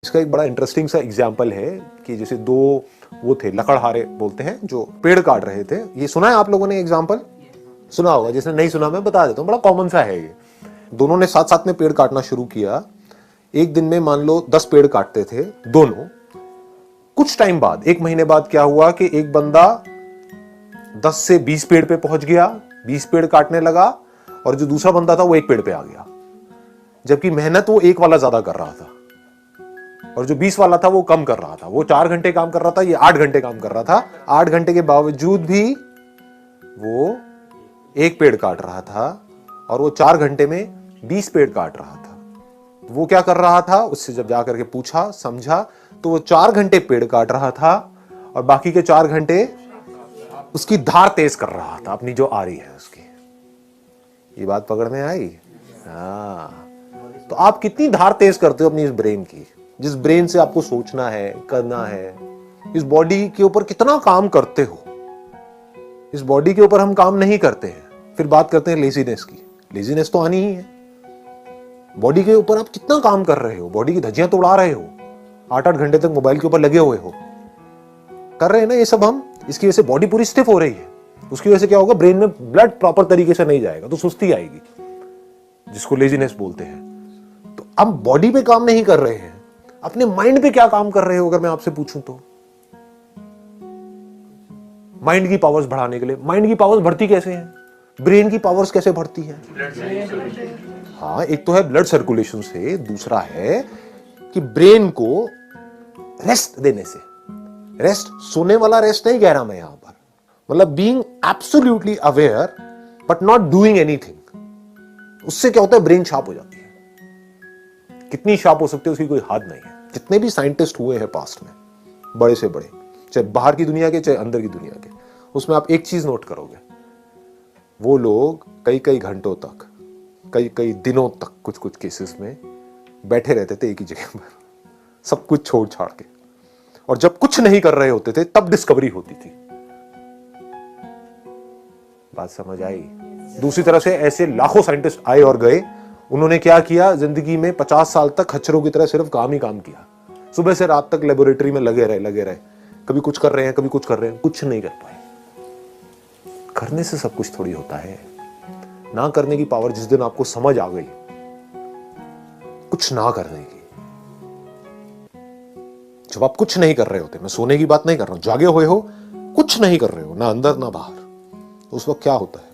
इसका एक बड़ा इंटरेस्टिंग सा एग्जाम्पल है कि जैसे दो वो थे लकड़हारे बोलते हैं जो पेड़ काट रहे थे। ये सुना है आप लोगों ने एग्जाम्पल? सुना होगा, जिसने नहीं सुना मैं बता देता हूँ, बड़ा कॉमन सा है ये। दोनों ने साथ साथ में पेड़ काटना शुरू किया। एक दिन में मान लो 10 पेड़ काटते थे दोनों। कुछ टाइम बाद, 1 महीने बाद क्या हुआ कि एक बंदा 10 से 20 पेड़ पे पहुंच गया, 20 पेड़ काटने लगा, और जो दूसरा बंदा था वो 1 पेड़ पे आ गया। जबकि मेहनत वो 1 वाला ज्यादा कर रहा था और जो 20 वाला था वो कम कर रहा था। वो 4 घंटे काम कर रहा था, ये 8 घंटे काम कर रहा था। 8 घंटे के बावजूद भी वो 1 पेड़ काट रहा था और वो 4 घंटे में 20 पेड़ काट रहा था। वो क्या कर रहा था, उससे जब जाकर के पूछा समझा तो वो 4 घंटे पेड़ काट रहा था और बाकी के 4 घंटे उसकी धार तेज कर रहा था, अपनी जो आ रही है उसकी। ये बात पकड़ में आई? हाँ। तो आप कितनी धार तेज करते हो अपनी इस ब्रेन की, जिस ब्रेन से आपको सोचना है, करना है। इस बॉडी के ऊपर कितना काम करते हो। इस बॉडी के ऊपर हम काम नहीं करते हैं, फिर बात करते हैं लेजीनेस की। लेजीनेस तो आनी ही है। बॉडी के ऊपर आप कितना काम कर रहे हो, बॉडी की धज्जियां तो उड़ा रहे हो, 8-8 घंटे तक मोबाइल के ऊपर लगे हुए हो, कर रहे हैं ना ये सब हम। इसकी वजह से बॉडी पूरी स्टिफ हो रही है। उसकी वजह से क्या होगा, ब्रेन में ब्लड प्रॉपर तरीके से नहीं जाएगा तो सुस्ती आएगी, जिसको लेजीनेस बोलते हैं। तो हम बॉडी पे काम नहीं कर रहे हैं, अपने माइंड पे क्या काम कर रहे हो अगर मैं आपसे पूछूं तो? माइंड की पावर्स बढ़ाने के लिए। माइंड की पावर्स बढ़ती कैसे हैं? ब्रेन की पावर्स कैसे बढ़ती हैं? हाँ, एक तो है ब्लड सर्कुलेशन से, दूसरा है कि ब्रेन को रेस्ट देने से। रेस्ट सोने वाला रेस्ट नहीं कह रहा मैं यहां पर, मतलब being absolutely aware but not doing anything. उससे क्या होता है, ब्रेन शार्प हो जाती है। कितनी शार्प हो सकती है उसकी कोई हद नहीं है। जितने भी साइंटिस्ट हुए हैं पास्ट में, बड़े से बड़े, चाहे बाहर की दुनिया के चाहे अंदर की दुनिया के, उसमें आप एक चीज नोट करोगे, वो लोग कई कई घंटों तक, कई कई दिनों तक कुछ कुछ केसेस में बैठे रहते थे एक ही जगह पर, सब कुछ छोड़ छाड़ के। और जब कुछ नहीं कर रहे होते थे तब डिस्कवरी होती थी। बात समझ आई? दूसरी तरफ से ऐसे लाखों साइंटिस्ट आए और गए। उन्होंने क्या किया, जिंदगी में 50 साल तक खच्चरों की तरह सिर्फ काम ही काम किया। सुबह से रात तक लेबोरेटरी में लगे रहे। कभी कुछ कर रहे हैं, कभी कुछ कर रहे हैं, कुछ नहीं कर पाए। करने से सब कुछ थोड़ी होता है। ना करने की पावर जिस दिन आपको समझ आ गई, कुछ ना करने की, जब आप कुछ नहीं कर रहे होते, मैं सोने की बात नहीं कर रहा हूं, जागे हुए हो, कुछ नहीं कर रहे हो, ना अंदर ना बाहर, तो उस वक्त क्या होता है?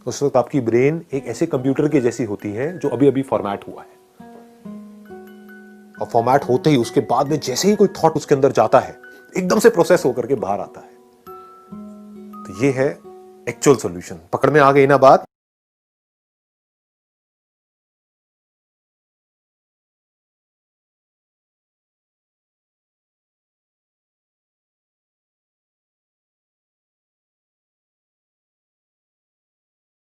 उस वक्त आपकी ब्रेन एक ऐसे कंप्यूटर के जैसी होती है जो अभी अभी फॉर्मेट हुआ है। और फॉर्मेट होते ही उसके बाद में जैसे ही कोई थॉट उसके अंदर जाता है, एकदम से प्रोसेस होकर के बाहर आता है। तो ये है एक्चुअल सॉल्यूशन। पकड़ में आ गई ना बात?